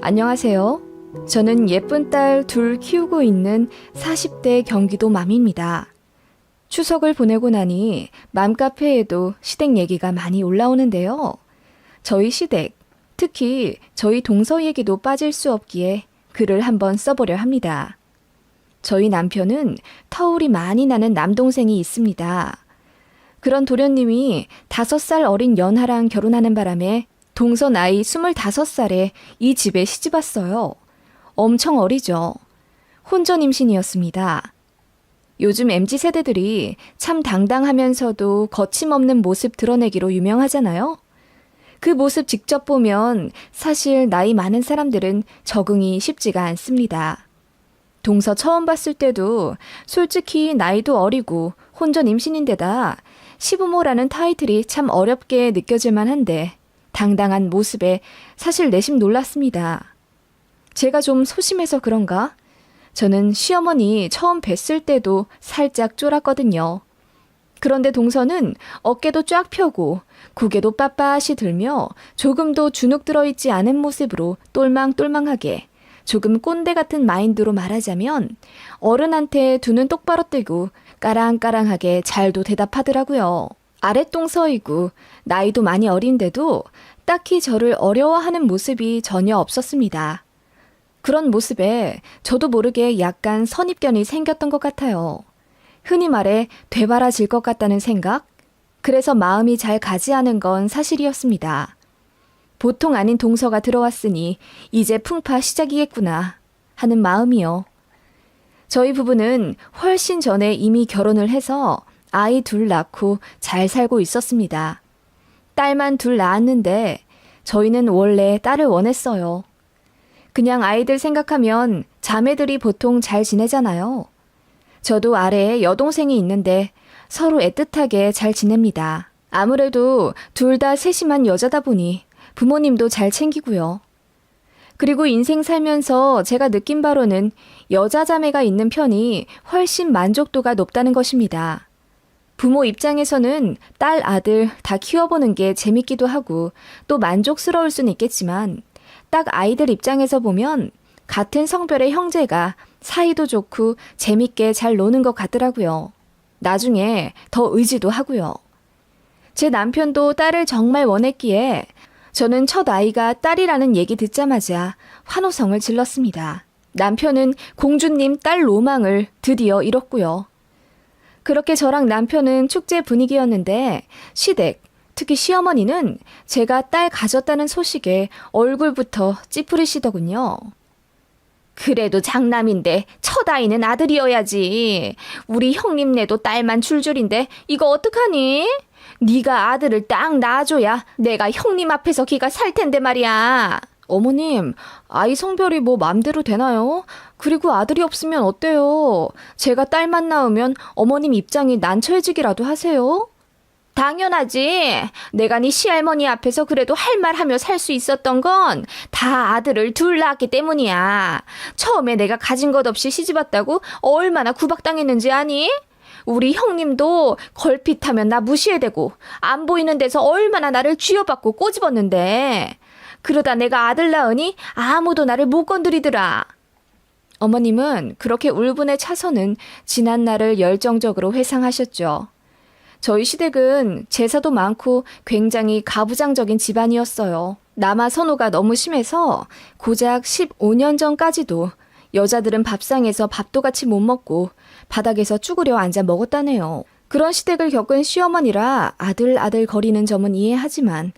안녕하세요. 저는 예쁜 딸 둘 키우고 있는 40대 경기도 맘입니다. 추석을 보내고 나니 맘카페에도 시댁 얘기가 많이 올라오는데요. 저희 시댁, 특히 저희 동서 얘기도 빠질 수 없기에 글을 한번 써보려 합니다. 저희 남편은 터울이 많이 나는 남동생이 있습니다. 그런 도련님이 5살 어린 연하랑 결혼하는 바람에 동서 나이 25살에 이 집에 시집 왔어요. 엄청 어리죠. 혼전 임신이었습니다. 요즘 MZ세대들이 참 당당하면서도 거침없는 모습 드러내기로 유명하잖아요. 그 모습 직접 보면 사실 나이 많은 사람들은 적응이 쉽지가 않습니다. 동서 처음 봤을 때도 솔직히 나이도 어리고 혼전 임신인데다 시부모라는 타이틀이 참 어렵게 느껴질 만한데 당당한 모습에 사실 내심 놀랐습니다. 제가 좀 소심해서 그런가? 저는 시어머니 처음 뵀을 때도 살짝 쫄았거든요. 그런데 동서는 어깨도 쫙 펴고 고개도 빳빳이 들며 조금도 주눅 들어있지 않은 모습으로 똘망똘망하게 조금 꼰대 같은 마인드로 말하자면 어른한테 두 눈 똑바로 뜨고 까랑까랑하게 잘도 대답하더라고요. 아랫동서이고 나이도 많이 어린데도 딱히 저를 어려워하는 모습이 전혀 없었습니다. 그런 모습에 저도 모르게 약간 선입견이 생겼던 것 같아요. 흔히 말해 되바라질 것 같다는 생각? 그래서 마음이 잘 가지 않은 건 사실이었습니다. 보통 아닌 동서가 들어왔으니 이제 풍파 시작이겠구나 하는 마음이요. 저희 부부는 훨씬 전에 이미 결혼을 해서 아이 둘 낳고 잘 살고 있었습니다. 딸만 둘 낳았는데 저희는 원래 딸을 원했어요. 그냥 아이들 생각하면 자매들이 보통 잘 지내잖아요. 저도 아래에 여동생이 있는데 서로 애틋하게 잘 지냅니다. 아무래도 둘 다 세심한 여자다 보니 부모님도 잘 챙기고요. 그리고 인생 살면서 제가 느낀 바로는 여자 자매가 있는 편이 훨씬 만족도가 높다는 것입니다. 부모 입장에서는 딸, 아들 다 키워보는 게 재밌기도 하고 또 만족스러울 수는 있겠지만 딱 아이들 입장에서 보면 같은 성별의 형제가 사이도 좋고 재밌게 잘 노는 것 같더라고요. 나중에 더 의지도 하고요. 제 남편도 딸을 정말 원했기에 저는 첫 아이가 딸이라는 얘기 듣자마자 환호성을 질렀습니다. 남편은 공주님 딸 로망을 드디어 이뤘고요. 그렇게 저랑 남편은 축제 분위기였는데 시댁, 특히 시어머니는 제가 딸 가졌다는 소식에 얼굴부터 찌푸리시더군요. 그래도 장남인데 첫 아이는 아들이어야지. 우리 형님네도 딸만 줄줄인데 이거 어떡하니? 네가 아들을 딱 낳아줘야 내가 형님 앞에서 기가 살 텐데 말이야. 어머님, 아이 성별이 뭐 맘대로 되나요? 그리고 아들이 없으면 어때요? 제가 딸만 낳으면 어머님 입장이 난처해지기라도 하세요? 당연하지. 내가 네 시할머니 앞에서 그래도 할 말 하며 살 수 있었던 건 다 아들을 둘 낳았기 때문이야. 처음에 내가 가진 것 없이 시집 왔다고 얼마나 구박당했는지 아니? 우리 형님도 걸핏하면 나 무시해대고 안 보이는 데서 얼마나 나를 쥐어받고 꼬집었는데 그러다 내가 아들 낳으니 아무도 나를 못 건드리더라. 어머님은 그렇게 울분에 차서는 지난 날을 열정적으로 회상하셨죠. 저희 시댁은 제사도 많고 굉장히 가부장적인 집안이었어요. 남아 선호가 너무 심해서 고작 15년 전까지도 여자들은 밥상에서 밥도 같이 못 먹고 바닥에서 쭈그려 앉아 먹었다네요. 그런 시댁을 겪은 시어머니라 아들 거리는 점은 이해하지만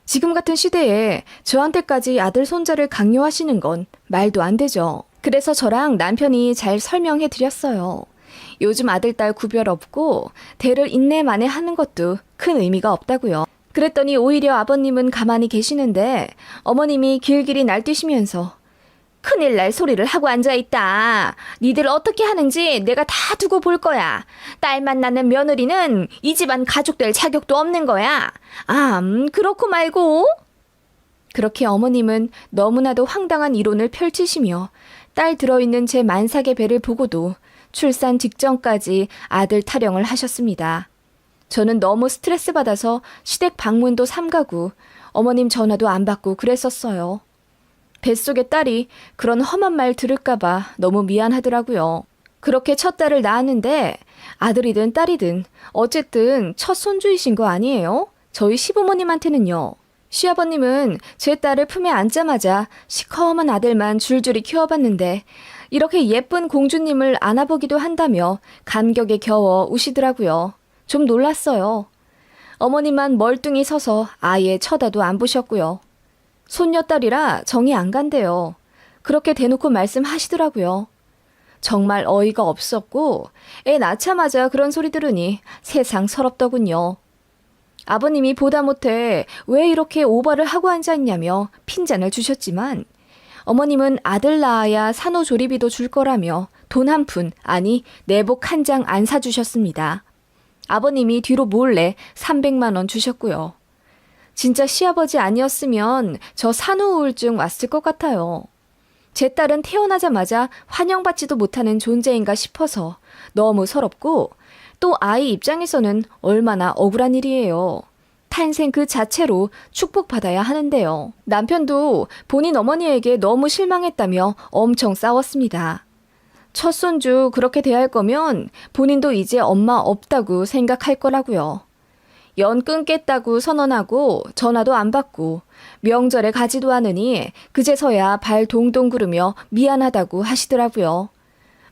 지금 같은 시대에 저한테까지 아들 손자를 강요하시는 건 말도 안 되죠. 그래서 저랑 남편이 잘 설명해 드렸어요. 요즘 아들, 딸 구별 없고 대를 인내만에 하는 것도 큰 의미가 없다고요. 그랬더니 오히려 아버님은 가만히 계시는데 어머님이 길길이 날뛰시면서 큰일 날 소리를 하고 앉아있다. 니들 어떻게 하는지 내가 다 두고 볼 거야. 딸만 낳는 며느리는 이 집안 가족 될 자격도 없는 거야. 그렇고 말고. 그렇게 어머님은 너무나도 황당한 이론을 펼치시며 딸 들어있는 제 만삭의 배를 보고도 출산 직전까지 아들 타령을 하셨습니다. 저는 너무 스트레스 받아서 시댁 방문도 삼가고 어머님 전화도 안 받고 그랬었어요. 뱃속의 딸이 그런 험한 말 들을까봐 너무 미안하더라고요. 그렇게 첫 딸을 낳았는데 아들이든 딸이든 어쨌든 첫 손주이신 거 아니에요? 저희 시부모님한테는요. 시아버님은 제 딸을 품에 안자마자 시커먼 아들만 줄줄이 키워봤는데 이렇게 예쁜 공주님을 안아보기도 한다며 감격에 겨워 우시더라고요. 좀 놀랐어요. 어머니만 멀뚱히 서서 아예 쳐다도 안 보셨고요. 손녀딸이라 정이 안 간대요. 그렇게 대놓고 말씀하시더라고요. 정말 어이가 없었고 애 낳자마자 그런 소리 들으니 세상 서럽더군요. 아버님이 보다 못해 왜 이렇게 오버를 하고 앉아있냐며 핀잔을 주셨지만 어머님은 아들 낳아야 산후조리비도 줄 거라며 돈 한 푼, 아니 내복 한 장 안 사주셨습니다. 아버님이 뒤로 몰래 300만 원 주셨고요. 진짜 시아버지 아니었으면 저 산후우울증 왔을 것 같아요. 제 딸은 태어나자마자 환영받지도 못하는 존재인가 싶어서 너무 서럽고 또 아이 입장에서는 얼마나 억울한 일이에요. 탄생 그 자체로 축복받아야 하는데요. 남편도 본인 어머니에게 너무 실망했다며 엄청 싸웠습니다. 첫 손주 그렇게 대할 거면 본인도 이제 엄마 없다고 생각할 거라고요. 연 끊겠다고 선언하고 전화도 안 받고 명절에 가지도 않으니 그제서야 발 동동 구르며 미안하다고 하시더라고요.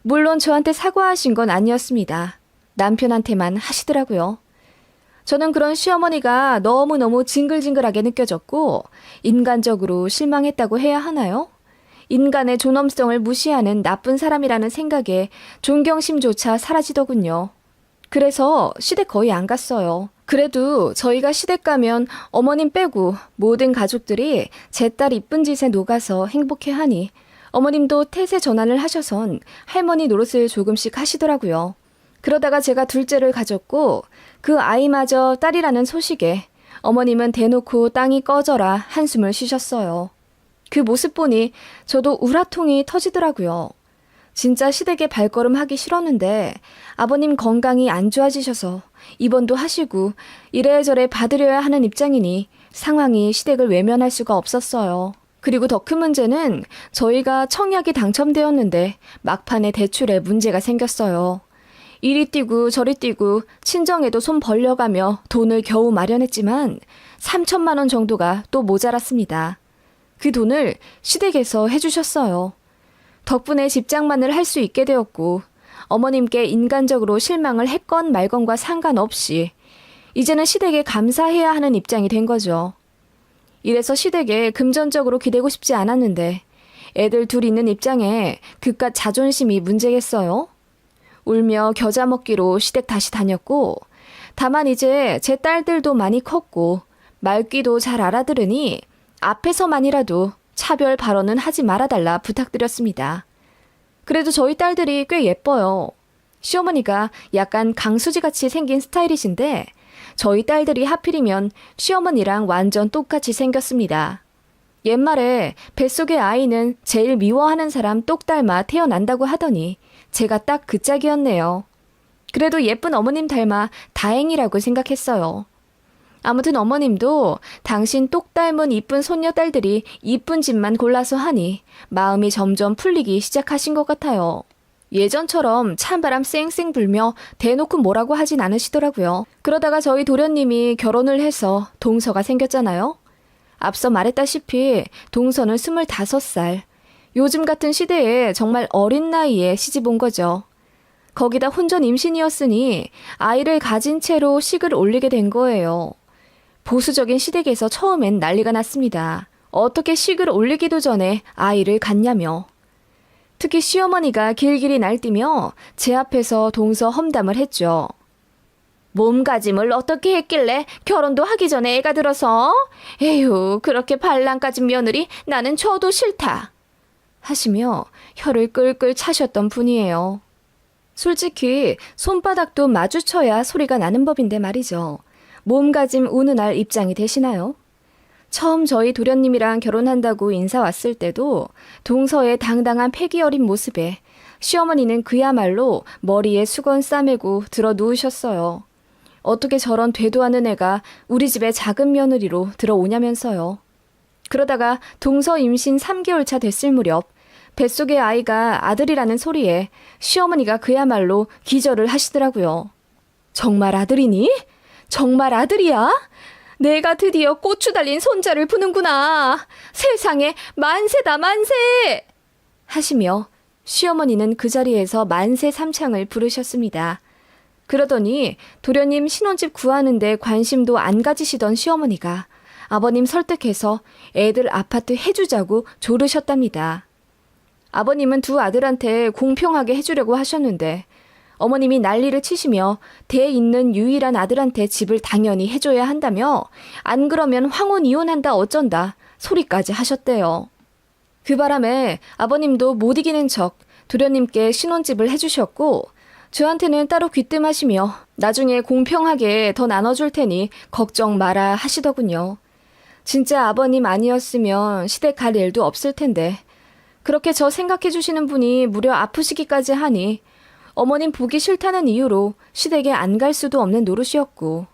물론 저한테 사과하신 건 아니었습니다. 남편한테만 하시더라고요. 저는 그런 시어머니가 너무너무 징글징글하게 느껴졌고 인간적으로 실망했다고 해야 하나요? 인간의 존엄성을 무시하는 나쁜 사람이라는 생각에 존경심조차 사라지더군요. 그래서 시댁 거의 안 갔어요. 그래도 저희가 시댁 가면 어머님 빼고 모든 가족들이 제 딸 이쁜 짓에 녹아서 행복해하니 어머님도 태세 전환을 하셔선 할머니 노릇을 조금씩 하시더라고요. 그러다가 제가 둘째를 가졌고 그 아이마저 딸이라는 소식에 어머님은 대놓고 땅이 꺼져라 한숨을 쉬셨어요. 그 모습 보니 저도 우라통이 터지더라고요. 진짜 시댁에 발걸음하기 싫었는데 아버님 건강이 안 좋아지셔서 입원도 하시고 이래저래 봐드려야 하는 입장이니 상황이 시댁을 외면할 수가 없었어요. 그리고 더 큰 문제는 저희가 청약이 당첨되었는데 막판에 대출에 문제가 생겼어요. 이리 뛰고 저리 뛰고 친정에도 손 벌려가며 돈을 겨우 마련했지만 3천만 원 정도가 또 모자랐습니다. 그 돈을 시댁에서 해주셨어요. 덕분에 집장만을 할 수 있게 되었고 어머님께 인간적으로 실망을 했건 말건과 상관없이 이제는 시댁에 감사해야 하는 입장이 된 거죠. 이래서 시댁에 금전적으로 기대고 싶지 않았는데 애들 둘 있는 입장에 그깟 자존심이 문제겠어요? 울며 겨자 먹기로 시댁 다시 다녔고 다만 이제 제 딸들도 많이 컸고 말귀도 잘 알아들으니 앞에서만이라도 차별 발언은 하지 말아달라 부탁드렸습니다. 그래도 저희 딸들이 꽤 예뻐요. 시어머니가 약간 강수지같이 생긴 스타일이신데 저희 딸들이 하필이면 시어머니랑 완전 똑같이 생겼습니다. 옛말에 뱃속의 아이는 제일 미워하는 사람 똑 닮아 태어난다고 하더니 제가 딱 그 짝이었네요. 그래도 예쁜 어머님 닮아 다행이라고 생각했어요. 아무튼 어머님도 당신 똑 닮은 이쁜 손녀딸들이 이쁜 집만 골라서 하니 마음이 점점 풀리기 시작하신 것 같아요. 예전처럼 찬바람 쌩쌩 불며 대놓고 뭐라고 하진 않으시더라고요. 그러다가 저희 도련님이 결혼을 해서 동서가 생겼잖아요. 앞서 말했다시피 동서는 25살. 요즘 같은 시대에 정말 어린 나이에 시집 온 거죠. 거기다 혼전 임신이었으니 아이를 가진 채로 식을 올리게 된 거예요. 보수적인 시댁에서 처음엔 난리가 났습니다. 어떻게 식을 올리기도 전에 아이를 갖냐며. 특히 시어머니가 길길이 날뛰며 제 앞에서 동서 험담을 했죠. 몸가짐을 어떻게 했길래 결혼도 하기 전에 애가 들어서? 에휴, 그렇게 발랑 까진 며느리 나는 줘도 싫다. 하시며 혀를 끌끌 차셨던 분이에요. 솔직히 손바닥도 마주쳐야 소리가 나는 법인데 말이죠. 몸가짐 운운할 입장이 되시나요? 처음 저희 도련님이랑 결혼한다고 인사 왔을 때도 동서의 당당한 패기 어린 모습에 시어머니는 그야말로 머리에 수건 싸매고 들어 누우셨어요. 어떻게 저런 되도 않은 애가 우리 집에 작은 며느리로 들어오냐면서요. 그러다가 동서 임신 3개월 차 됐을 무렵 뱃속의 아이가 아들이라는 소리에 시어머니가 그야말로 기절을 하시더라고요. 정말 아들이니? 정말 아들이야? 내가 드디어 고추 달린 손자를 부는구나. 세상에 만세다 만세! 하시며 시어머니는 그 자리에서 만세 삼창을 부르셨습니다. 그러더니 도련님 신혼집 구하는데 관심도 안 가지시던 시어머니가 아버님 설득해서 애들 아파트 해주자고 조르셨답니다. 아버님은 두 아들한테 공평하게 해주려고 하셨는데 어머님이 난리를 치시며 대 있는 유일한 아들한테 집을 당연히 해줘야 한다며 안 그러면 황혼 이혼한다 어쩐다 소리까지 하셨대요. 그 바람에 아버님도 못 이기는 척 도련님께 신혼집을 해주셨고 저한테는 따로 귀뜸하시며 나중에 공평하게 더 나눠줄 테니 걱정 마라 하시더군요. 진짜 아버님 아니었으면 시댁 갈 일도 없을 텐데 그렇게 저 생각해 주시는 분이 무려 아프시기까지 하니 어머님 보기 싫다는 이유로 시댁에 안 갈 수도 없는 노릇이었고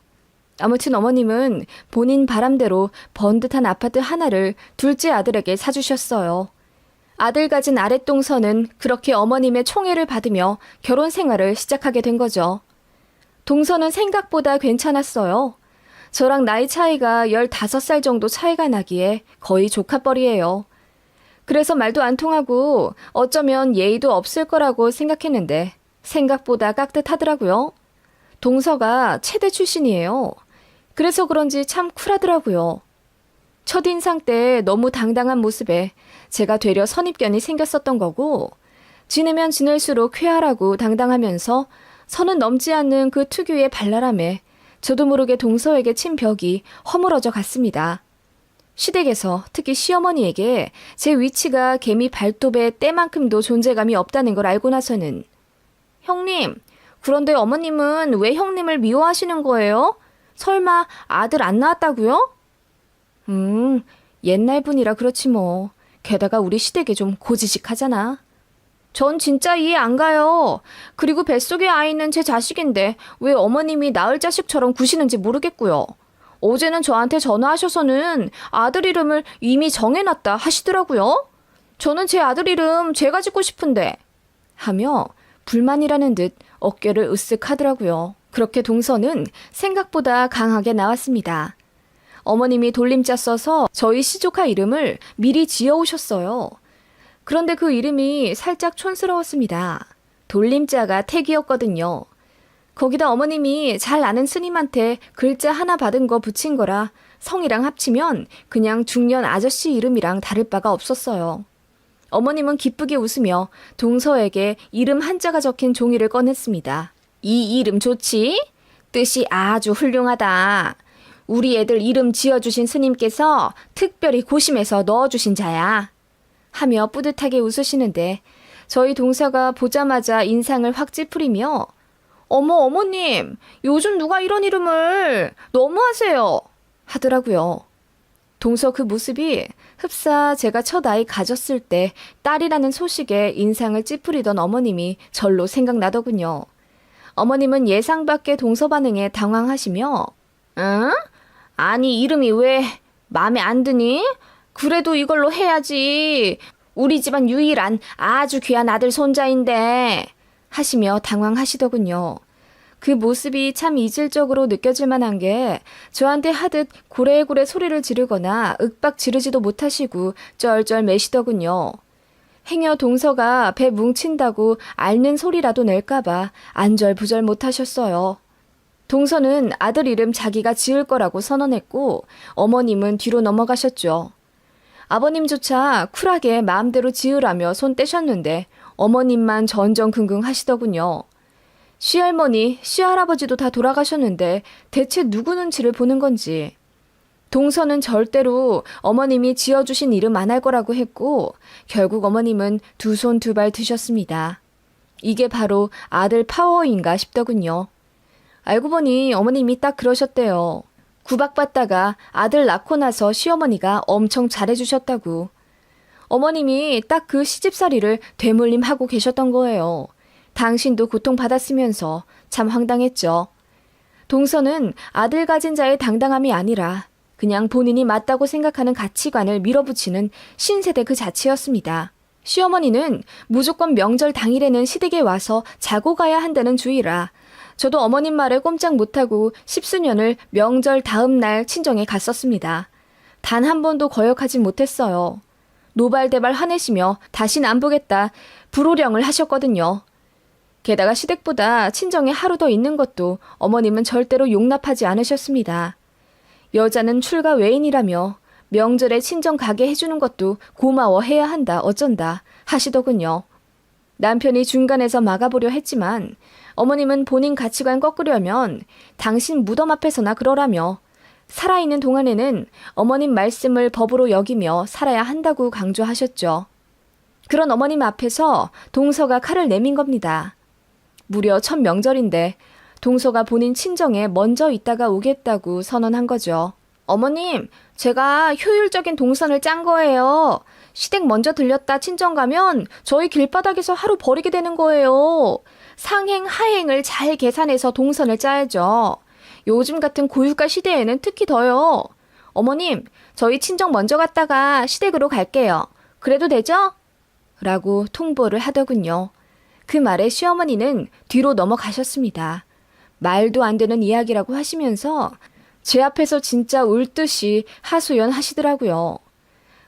아무튼 어머님은 본인 바람대로 번듯한 아파트 하나를 둘째 아들에게 사주셨어요. 아들 가진 아랫동서는 그렇게 어머님의 총애를 받으며 결혼 생활을 시작하게 된 거죠. 동서는 생각보다 괜찮았어요. 저랑 나이 차이가 15살 정도 차이가 나기에 거의 조카뻘이에요. 그래서 말도 안 통하고 어쩌면 예의도 없을 거라고 생각했는데 생각보다 깍듯하더라고요. 동서가 체대 출신이에요. 그래서 그런지 참 쿨하더라고요. 첫인상 때 너무 당당한 모습에 제가 되려 선입견이 생겼었던 거고 지내면 지낼수록 쾌활하고 당당하면서 선은 넘지 않는 그 특유의 발랄함에 저도 모르게 동서에게 친 벽이 허물어져 갔습니다. 시댁에서 특히 시어머니에게 제 위치가 개미 발톱의 때만큼도 존재감이 없다는 걸 알고 나서는 형님, 그런데 어머님은 왜 형님을 미워하시는 거예요? 설마 아들 안 낳았다고요? 옛날 분이라 그렇지 뭐. 게다가 우리 시댁이 좀 고지식하잖아. 전 진짜 이해 안 가요. 그리고 뱃속의 아이는 제 자식인데 왜 어머님이 낳을 자식처럼 구시는지 모르겠고요. 어제는 저한테 전화하셔서는 아들 이름을 이미 정해놨다 하시더라고요. 저는 제 아들 이름 제가 짓고 싶은데 하며 불만이라는 듯 어깨를 으쓱 하더라고요. 그렇게 동서는 생각보다 강하게 나왔습니다. 어머님이 돌림자 써서 저희 시조카 이름을 미리 지어오셨어요. 그런데 그 이름이 살짝 촌스러웠습니다. 돌림자가 택이었거든요. 거기다 어머님이 잘 아는 스님한테 글자 하나 받은 거 붙인 거라 성이랑 합치면 그냥 중년 아저씨 이름이랑 다를 바가 없었어요. 어머님은 기쁘게 웃으며 동서에게 이름 한자가 적힌 종이를 꺼냈습니다. 이 이름 좋지? 뜻이 아주 훌륭하다. 우리 애들 이름 지어주신 스님께서 특별히 고심해서 넣어주신 자야. 하며 뿌듯하게 웃으시는데 저희 동서가 보자마자 인상을 확 찌푸리며 어머님, 요즘 누가 이런 이름을 너무하세요. 하더라고요. 동서 그 모습이 흡사 제가 첫 아이 가졌을 때 딸이라는 소식에 인상을 찌푸리던 어머님이 절로 생각나더군요. 어머님은 예상 밖의 동서 반응에 당황하시며 응? 아니 이름이 왜 마음에 안 드니? 그래도 이걸로 해야지. 우리 집안 유일한 아주 귀한 아들 손자인데 하시며 당황하시더군요. 그 모습이 참 이질적으로 느껴질 만한 게 저한테 하듯 고래고래 소리를 지르거나 윽박 지르지도 못하시고 쩔쩔 매시더군요. 행여 동서가 배 뭉친다고 앓는 소리라도 낼까봐 안절부절 못하셨어요. 동서는 아들 이름 자기가 지을 거라고 선언했고 어머님은 뒤로 넘어가셨죠. 아버님조차 쿨하게 마음대로 지으라며 손 떼셨는데 어머님만 전전긍긍 하시더군요. 시할머니, 시할아버지도 다 돌아가셨는데 대체 누구 눈치를 보는 건지. 동서는 절대로 어머님이 지어주신 이름 안 할 거라고 했고 결국 어머님은 두 손 두 발 드셨습니다. 이게 바로 아들 파워인가 싶더군요. 알고 보니 어머님이 딱 그러셨대요. 구박받다가 아들 낳고 나서 시어머니가 엄청 잘해주셨다고. 어머님이 딱 그 시집살이를 되물림하고 계셨던 거예요. 당신도 고통받았으면서 참 황당했죠. 동서는 아들 가진 자의 당당함이 아니라 그냥 본인이 맞다고 생각하는 가치관을 밀어붙이는 신세대 그 자체였습니다. 시어머니는 무조건 명절 당일에는 시댁에 와서 자고 가야 한다는 주의라 저도 어머님 말에 꼼짝 못하고 십수년을 명절 다음 날 친정에 갔었습니다. 단 한 번도 거역하지 못했어요. 노발대발 화내시며 다신 안 보겠다 불호령을 하셨거든요. 게다가 시댁보다 친정에 하루 더 있는 것도 어머님은 절대로 용납하지 않으셨습니다. 여자는 출가 외인이라며 명절에 친정 가게 해주는 것도 고마워해야 한다 어쩐다 하시더군요. 남편이 중간에서 막아보려 했지만 어머님은 본인 가치관 꺾으려면 당신 무덤 앞에서나 그러라며 살아있는 동안에는 어머님 말씀을 법으로 여기며 살아야 한다고 강조하셨죠. 그런 어머님 앞에서 동서가 칼을 내민 겁니다. 무려 첫 명절인데 동서가 본인 친정에 먼저 있다가 오겠다고 선언한 거죠. 어머님, 제가 효율적인 동선을 짠 거예요. 시댁 먼저 들렸다 친정 가면 저희 길바닥에서 하루 버리게 되는 거예요. 상행, 하행을 잘 계산해서 동선을 짜야죠. 요즘 같은 고유가 시대에는 특히 더요. 어머님, 저희 친정 먼저 갔다가 시댁으로 갈게요. 그래도 되죠? 라고 통보를 하더군요. 그 말에 시어머니는 뒤로 넘어가셨습니다. 말도 안 되는 이야기라고 하시면서 제 앞에서 진짜 울 듯이 하소연 하시더라고요.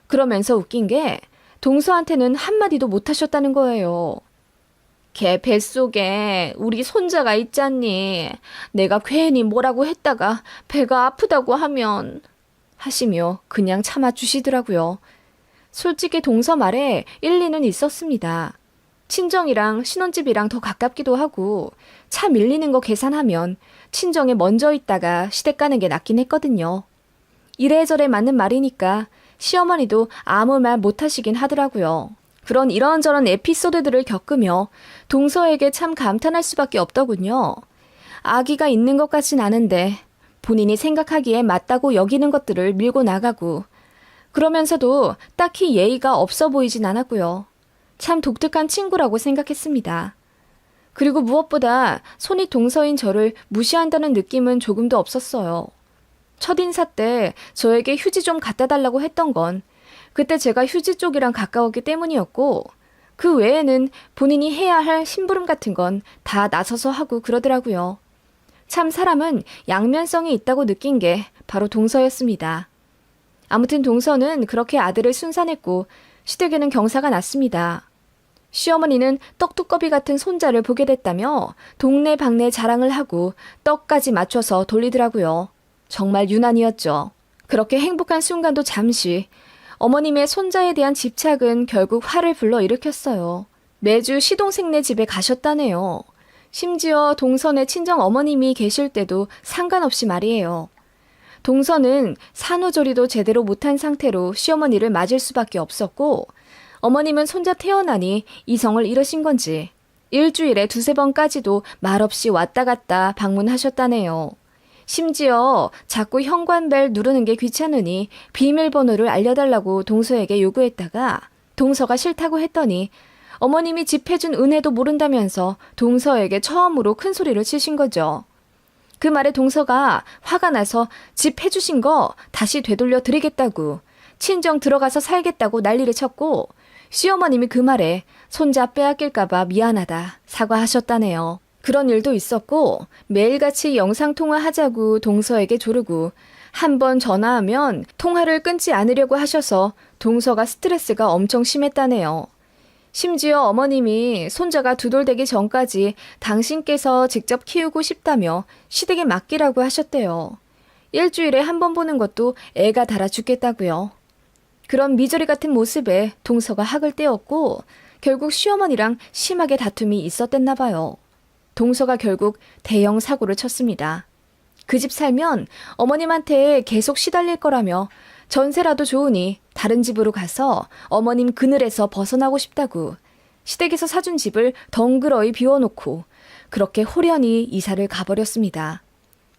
그러면서 웃긴 게 동서한테는 한마디도 못 하셨다는 거예요. 걔 뱃속에 우리 손자가 있잖니. 내가 괜히 뭐라고 했다가 배가 아프다고 하면 하시며 그냥 참아주시더라고요. 솔직히 동서 말에 일리는 있었습니다. 친정이랑 신혼집이랑 더 가깝기도 하고 차 밀리는 거 계산하면 친정에 먼저 있다가 시댁 가는 게 낫긴 했거든요. 이래저래 맞는 말이니까 시어머니도 아무 말 못하시긴 하더라고요. 그런 이런저런 에피소드들을 겪으며 동서에게 참 감탄할 수밖에 없더군요. 아기가 있는 것 같진 않은데 본인이 생각하기에 맞다고 여기는 것들을 밀고 나가고 그러면서도 딱히 예의가 없어 보이진 않았고요. 참 독특한 친구라고 생각했습니다. 그리고 무엇보다 손이 동서인 저를 무시한다는 느낌은 조금도 없었어요. 첫인사 때 저에게 휴지 좀 갖다 달라고 했던 건 그때 제가 휴지 쪽이랑 가까웠기 때문이었고 그 외에는 본인이 해야 할 심부름 같은 건 다 나서서 하고 그러더라고요. 참 사람은 양면성이 있다고 느낀 게 바로 동서였습니다. 아무튼 동서는 그렇게 아들을 순산했고 시댁에는 경사가 났습니다. 시어머니는 떡두꺼비 같은 손자를 보게 됐다며 동네방네 자랑을 하고 떡까지 맞춰서 돌리더라고요. 정말 유난이었죠. 그렇게 행복한 순간도 잠시 어머님의 손자에 대한 집착은 결국 화를 불러일으켰어요. 매주 시동생네 집에 가셨다네요. 심지어 동선의 친정 어머님이 계실 때도 상관없이 말이에요. 동서는 산후조리도 제대로 못한 상태로 시어머니를 맞을 수밖에 없었고 어머님은 손자 태어나니 이성을 잃으신 건지 일주일에 2-3번까지도 말없이 왔다 갔다 방문하셨다네요. 심지어 자꾸 현관벨 누르는 게 귀찮으니 비밀번호를 알려달라고 동서에게 요구했다가 동서가 싫다고 했더니 어머님이 집 해준 은혜도 모른다면서 동서에게 처음으로 큰 소리를 치신 거죠. 그 말에 동서가 화가 나서 집 해주신 거 다시 되돌려 드리겠다고 친정 들어가서 살겠다고 난리를 쳤고 시어머님이 그 말에 손자 빼앗길까봐 미안하다 사과하셨다네요. 그런 일도 있었고 매일같이 영상통화하자고 동서에게 조르고 한 번 전화하면 통화를 끊지 않으려고 하셔서 동서가 스트레스가 엄청 심했다네요. 심지어 어머님이 손자가 2돌 되기 전까지 당신께서 직접 키우고 싶다며 시댁에 맡기라고 하셨대요. 일주일에 한 번 보는 것도 애가 달아 죽겠다고요. 그런 미저리 같은 모습에 동서가 학을 떼었고 결국 시어머니랑 심하게 다툼이 있었댔나 봐요. 동서가 결국 대형 사고를 쳤습니다. 그 집 살면 어머님한테 계속 시달릴 거라며 전세라도 좋으니 다른 집으로 가서 어머님 그늘에서 벗어나고 싶다고 시댁에서 사준 집을 덩그러이 비워놓고 그렇게 홀연히 이사를 가버렸습니다.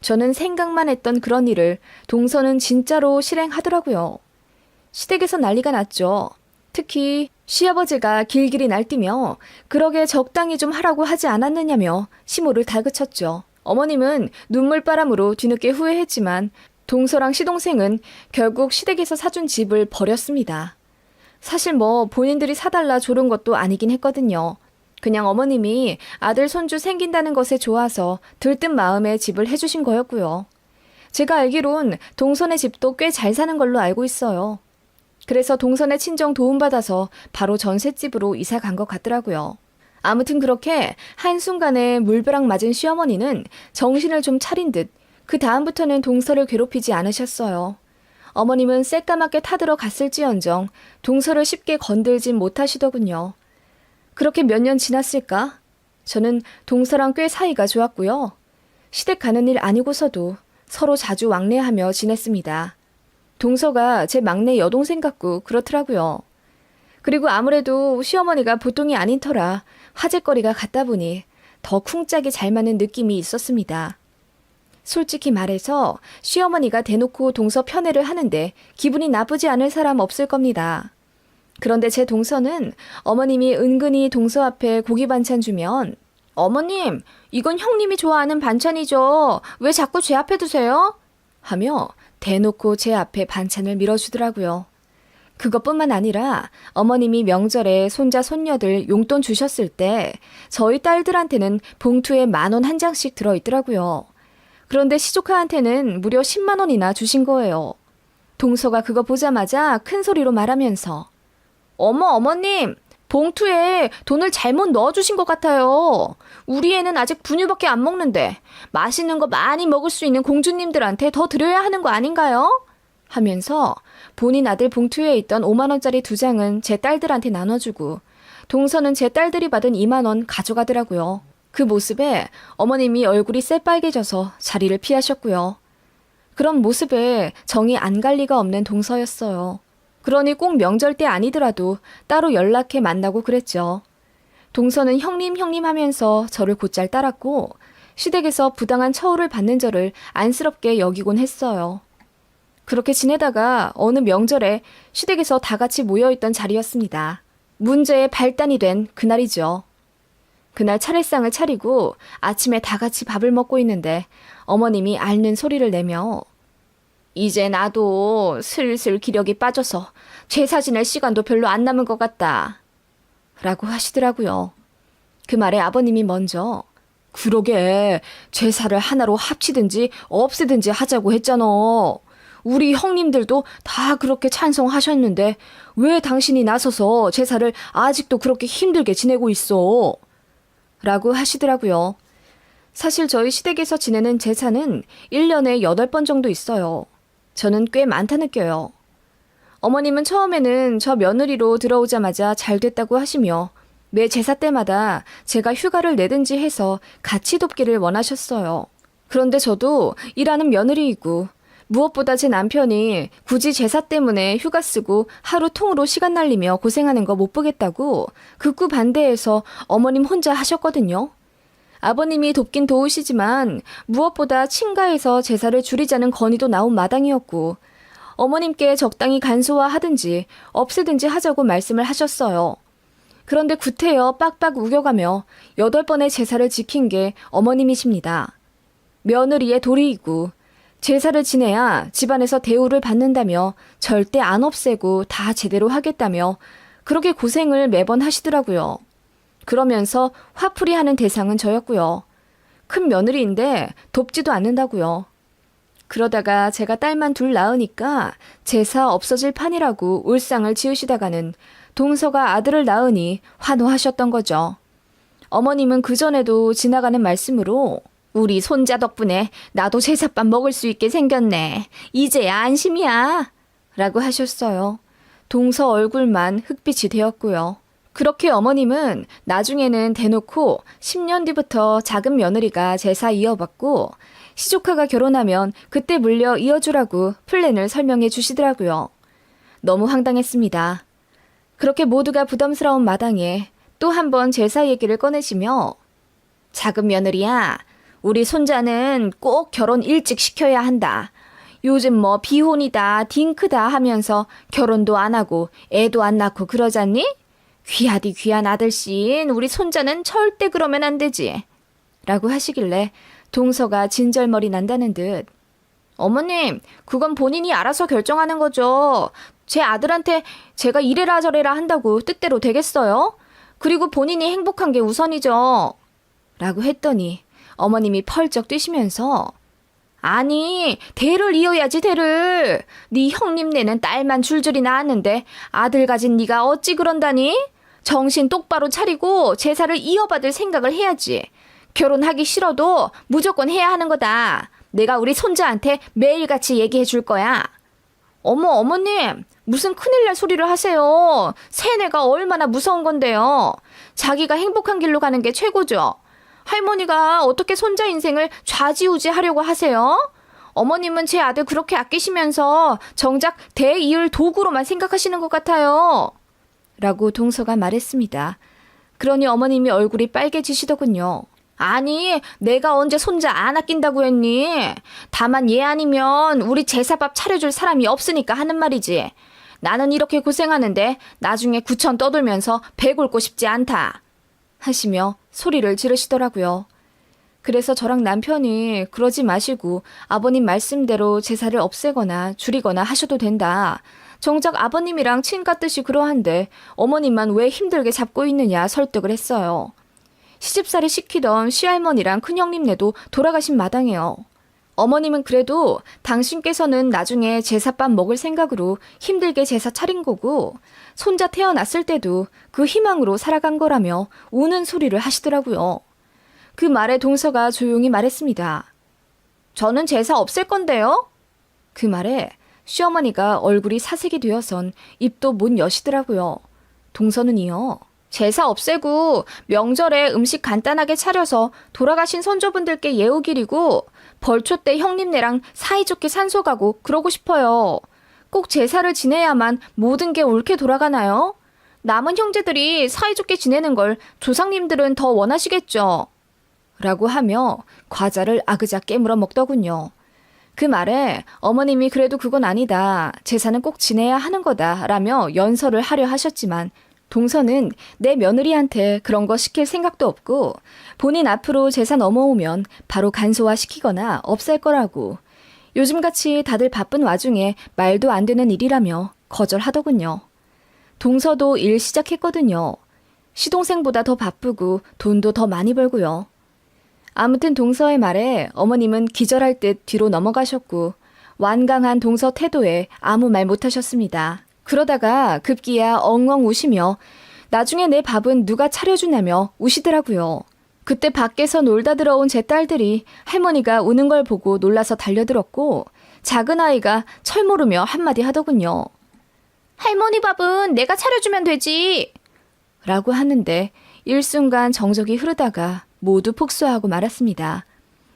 저는 생각만 했던 그런 일을 동서는 진짜로 실행하더라고요. 시댁에서 난리가 났죠. 특히 시아버지가 길길이 날뛰며 그러게 적당히 좀 하라고 하지 않았느냐며 시모를 달그쳤죠. 어머님은 눈물바람으로 뒤늦게 후회했지만 동서랑 시동생은 결국 시댁에서 사준 집을 버렸습니다. 사실 본인들이 사달라 조른 것도 아니긴 했거든요. 그냥 어머님이 아들 손주 생긴다는 것에 좋아서 들뜬 마음에 집을 해주신 거였고요. 제가 알기론 동선의 집도 꽤 잘 사는 걸로 알고 있어요. 그래서 동선의 친정 도움받아서 바로 전셋집으로 이사 간 것 같더라고요. 아무튼 그렇게 한순간에 물벼락 맞은 시어머니는 정신을 좀 차린 듯 그 다음부터는 동서를 괴롭히지 않으셨어요. 어머님은 새까맣게 타들어 갔을지언정 동서를 쉽게 건들진 못하시더군요. 그렇게 몇 년 지났을까? 저는 동서랑 꽤 사이가 좋았고요. 시댁 가는 일 아니고서도 서로 자주 왕래하며 지냈습니다. 동서가 제 막내 여동생 같고 그렇더라고요. 그리고 아무래도 시어머니가 보통이 아닌 터라 화제거리가 같다 보니 더 쿵짝이 잘 맞는 느낌이 있었습니다. 솔직히 말해서 시어머니가 대놓고 동서 편애를 하는데 기분이 나쁘지 않을 사람 없을 겁니다. 그런데 제 동서는 어머님이 은근히 동서 앞에 고기 반찬 주면 어머님, 이건 형님이 좋아하는 반찬이죠. 왜 자꾸 제 앞에 두세요? 하며 대놓고 제 앞에 반찬을 밀어주더라고요. 그것뿐만 아니라 어머님이 명절에 손자 손녀들 용돈 주셨을 때 저희 딸들한테는 봉투에 10,000원 한 장씩 들어있더라고요. 그런데 시조카한테는 무려 10만 원이나 주신 거예요. 동서가 그거 보자마자 큰 소리로 말하면서 어머님, 봉투에 돈을 잘못 넣어주신 것 같아요. 우리 애는 아직 분유밖에 안 먹는데 맛있는 거 많이 먹을 수 있는 공주님들한테 더 드려야 하는 거 아닌가요? 하면서 본인 아들 봉투에 있던 5만 원짜리 2장은 제 딸들한테 나눠주고 동서는 제 딸들이 받은 2만 원 가져가더라고요. 그 모습에 어머님이 얼굴이 새빨개져서 자리를 피하셨고요. 그런 모습에 정이 안 갈 리가 없는 동서였어요. 그러니 꼭 명절 때 아니더라도 따로 연락해 만나고 그랬죠. 동서는 형님 하면서 저를 곧잘 따랐고 시댁에서 부당한 처우를 받는 저를 안쓰럽게 여기곤 했어요. 그렇게 지내다가 어느 명절에 시댁에서 다 같이 모여있던 자리였습니다. 문제의 발단이 된 그날이죠. 그날 차례상을 차리고 아침에 다 같이 밥을 먹고 있는데 어머님이 앓는 소리를 내며 이제 나도 슬슬 기력이 빠져서 제사 지낼 시간도 별로 안 남은 것 같다. 라고 하시더라고요. 그 말에 아버님이 먼저 그러게 제사를 하나로 합치든지 없애든지 하자고 했잖아. 우리 형님들도 다 그렇게 찬성하셨는데 왜 당신이 나서서 제사를 아직도 그렇게 힘들게 지내고 있어? 라고 하시더라고요. 사실 저희 시댁에서 지내는 제사는 1년에 8번 정도 있어요. 저는 꽤 많다 느껴요. 어머님은 처음에는 저 며느리로 들어오자마자 잘 됐다고 하시며 매 제사 때마다 제가 휴가를 내든지 해서 같이 돕기를 원하셨어요. 그런데 저도 일하는 며느리이고 무엇보다 제 남편이 굳이 제사 때문에 휴가 쓰고 하루 통으로 시간 날리며 고생하는 거 못 보겠다고 극구 반대해서 어머님 혼자 하셨거든요. 아버님이 돕긴 도우시지만 무엇보다 친가에서 제사를 줄이자는 건의도 나온 마당이었고 어머님께 적당히 간소화하든지 없애든지 하자고 말씀을 하셨어요. 그런데 구태여 빡빡 우겨가며 8번의 제사를 지킨 게 어머님이십니다. 며느리의 도리이고 제사를 지내야 집안에서 대우를 받는다며 절대 안 없애고 다 제대로 하겠다며 그렇게 고생을 매번 하시더라고요. 그러면서 화풀이 하는 대상은 저였고요. 큰 며느리인데 돕지도 않는다고요. 그러다가 제가 딸만 둘 낳으니까 제사 없어질 판이라고 울상을 지으시다가는 동서가 아들을 낳으니 환호하셨던 거죠. 어머님은 그전에도 지나가는 말씀으로 우리 손자 덕분에 나도 제사밥 먹을 수 있게 생겼네. 이제야 안심이야. 라고 하셨어요. 동서 얼굴만 흑빛이 되었고요. 그렇게 어머님은 나중에는 대놓고 10년 뒤부터 작은 며느리가 제사 이어받고 시조카가 결혼하면 그때 물려 이어주라고 플랜을 설명해 주시더라고요. 너무 황당했습니다. 그렇게 모두가 부담스러운 마당에 또 한 번 제사 얘기를 꺼내시며 작은 며느리야, 우리 손자는 꼭 결혼 일찍 시켜야 한다. 요즘 비혼이다, 딩크다 하면서 결혼도 안 하고 애도 안 낳고 그러잖니? 귀하디 귀한 아들씬 우리 손자는 절대 그러면 안 되지. 라고 하시길래 동서가 진절머리 난다는 듯 어머님, 그건 본인이 알아서 결정하는 거죠. 제 아들한테 제가 이래라 저래라 한다고 뜻대로 되겠어요? 그리고 본인이 행복한 게 우선이죠. 라고 했더니 어머님이 펄쩍 뛰시면서 아니, 대를 이어야지 대를. 네 형님네는 딸만 줄줄이 낳았는데 아들 가진 네가 어찌 그런다니? 정신 똑바로 차리고 제사를 이어받을 생각을 해야지. 결혼하기 싫어도 무조건 해야 하는 거다. 내가 우리 손자한테 매일같이 얘기해 줄 거야. 어머님, 무슨 큰일 날 소리를 하세요. 새내가 얼마나 무서운 건데요. 자기가 행복한 길로 가는 게 최고죠. 할머니가 어떻게 손자 인생을 좌지우지하려고 하세요? 어머님은 제 아들 그렇게 아끼시면서 정작 대이을 도구로만 생각하시는 것 같아요. 라고 동서가 말했습니다. 그러니 어머님이 얼굴이 빨개지시더군요. 아니, 내가 언제 손자 안 아낀다고 했니? 다만 얘 아니면 우리 제사밥 차려줄 사람이 없으니까 하는 말이지. 나는 이렇게 고생하는데 나중에 구천 떠돌면서 배 곪고 싶지 않다. 하시며 소리를 지르시더라고요. 그래서 저랑 남편이 그러지 마시고 아버님 말씀대로 제사를 없애거나 줄이거나 하셔도 된다. 정작 아버님이랑 친같듯이 그러한데 어머님만 왜 힘들게 잡고 있느냐 설득을 했어요. 시집살이 시키던 시할머니랑 큰형님네도 돌아가신 마당에요. 어머님은 그래도 당신께서는 나중에 제사밥 먹을 생각으로 힘들게 제사 차린 거고 손자 태어났을 때도 그 희망으로 살아간 거라며 우는 소리를 하시더라고요. 그 말에 동서가 조용히 말했습니다. 저는 제사 없앨 건데요? 그 말에 시어머니가 얼굴이 사색이 되어선 입도 못 여시더라고요. 동서는 이어 제사 없애고 명절에 음식 간단하게 차려서 돌아가신 선조분들께 예우기리고 벌초 때 형님네랑 사이좋게 산소 가고 그러고 싶어요. 꼭 제사를 지내야만 모든 게 옳게 돌아가나요? 남은 형제들이 사이좋게 지내는 걸 조상님들은 더 원하시겠죠. 라고 하며 과자를 아그작 깨물어 먹더군요. 그 말에 어머님이 그래도 그건 아니다. 제사는 꼭 지내야 하는 거다. 라며 연설을 하려 하셨지만 동서는 내 며느리한테 그런 거 시킬 생각도 없고 본인 앞으로 제사 넘어오면 바로 간소화시키거나 없앨 거라고 요즘같이 다들 바쁜 와중에 말도 안 되는 일이라며 거절하더군요. 동서도 일 시작했거든요. 시동생보다 더 바쁘고 돈도 더 많이 벌고요. 아무튼 동서의 말에 어머님은 기절할 듯 뒤로 넘어가셨고 완강한 동서 태도에 아무 말 못하셨습니다. 그러다가 급기야 엉엉 우시며 나중에 내 밥은 누가 차려주냐며 우시더라고요. 그때 밖에서 놀다 들어온 제 딸들이 할머니가 우는 걸 보고 놀라서 달려들었고 작은 아이가 철모르며 한마디 하더군요. 할머니 밥은 내가 차려주면 되지. 라고 하는데 일순간 정적이 흐르다가 모두 폭소하고 말았습니다.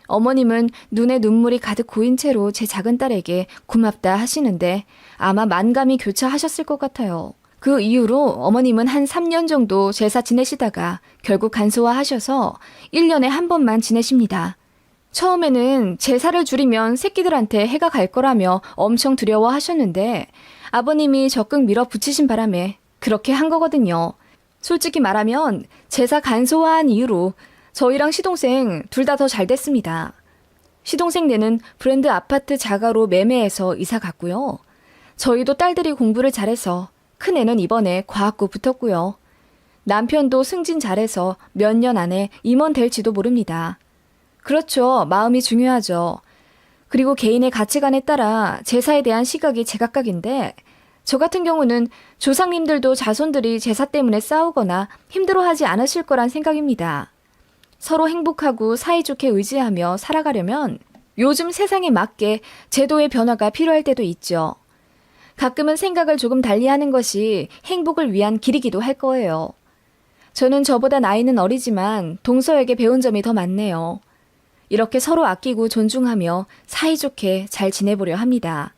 어머님은 눈에 눈물이 가득 고인 채로 제 작은 딸에게 고맙다 하시는데 아마 만감이 교차하셨을 것 같아요. 그 이후로 어머님은 한 3년 정도 제사 지내시다가 결국 간소화하셔서 1년에 한 번만 지내십니다. 처음에는 제사를 줄이면 새끼들한테 해가 갈 거라며 엄청 두려워하셨는데 아버님이 적극 밀어붙이신 바람에 그렇게 한 거거든요. 솔직히 말하면 제사 간소화한 이후로 저희랑 시동생 둘 다 더 잘 됐습니다. 시동생네는 브랜드 아파트 자가로 매매해서 이사 갔고요. 저희도 딸들이 공부를 잘해서 큰애는 이번에 과학고 붙었고요. 남편도 승진 잘해서 몇 년 안에 임원 될지도 모릅니다. 그렇죠. 마음이 중요하죠. 그리고 개인의 가치관에 따라 제사에 대한 시각이 제각각인데 저 같은 경우는 조상님들도 자손들이 제사 때문에 싸우거나 힘들어하지 않으실 거란 생각입니다. 서로 행복하고 사이좋게 의지하며 살아가려면 요즘 세상에 맞게 제도의 변화가 필요할 때도 있죠. 가끔은 생각을 조금 달리하는 것이 행복을 위한 길이기도 할 거예요. 저는 저보다 나이는 어리지만 동서에게 배운 점이 더 많네요. 이렇게 서로 아끼고 존중하며 사이좋게 잘 지내보려 합니다.